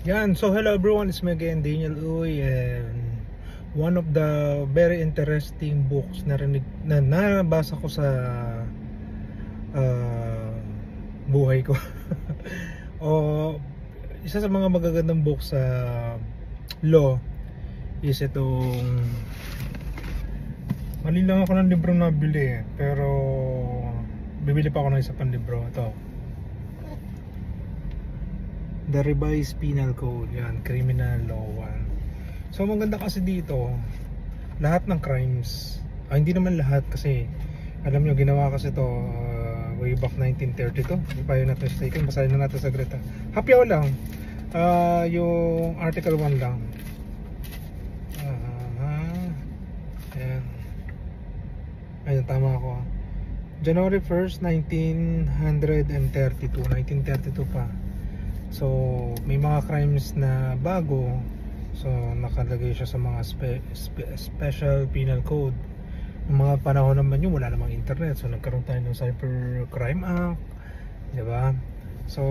Yan, so hello everyone, it's me again, Daniel Uy, and one of the very interesting books na nabasa ko sa buhay ko o isa sa mga magagandang book sa law is itong mali lang ako ng libro na bili pero bibili pa ako ng isa pang libro. Ito, The Revised Penal Code, yan, Criminal Law 1. So maganda kasi dito, lahat ng crimes, hindi naman lahat kasi alam nyo, ginawa kasi to way back 1932, hindi pa yun natin mistaken, basahin na natin sa Greta. Happy hour lang, yung article 1 lang. Ayan, ayun, tama ako. January 1st, 1932 pa. So may mga crimes na bago, so nakalagay siya sa mga special penal code. Yung mga panahon naman yun, wala namang internet, so nagkaroon tayo ng Cybercrime Act, diba? So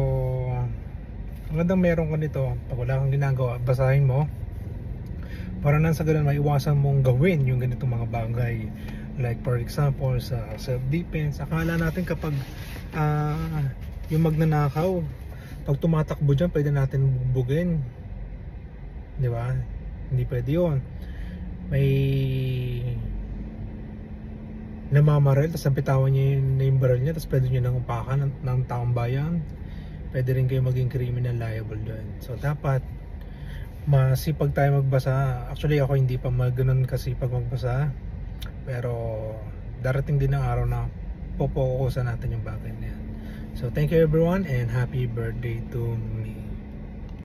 magandang meron ka nito. Pag wala kang ginagawa, basahin mo para nang sa ganun maiwasan mong gawin yung ganitong mga bagay. Like for example sa self-defense, akala natin kapag yung magnanakaw, pag tumatakbo dyan, pwede natin bubugin, di ba? Hindi pwede yun. May namamaril, tapos napitawan niya yung baril niya, tapos pwede nyo nang upakan ng taong bayan. Pwede rin kayo maging criminal liable doon. So dapat masipag tayo magbasa. Actually ako hindi pa ganoon kasipag magbasa, pero darating din ang araw na popokusan natin yung bagay na yan. So thank you everyone and happy birthday to me.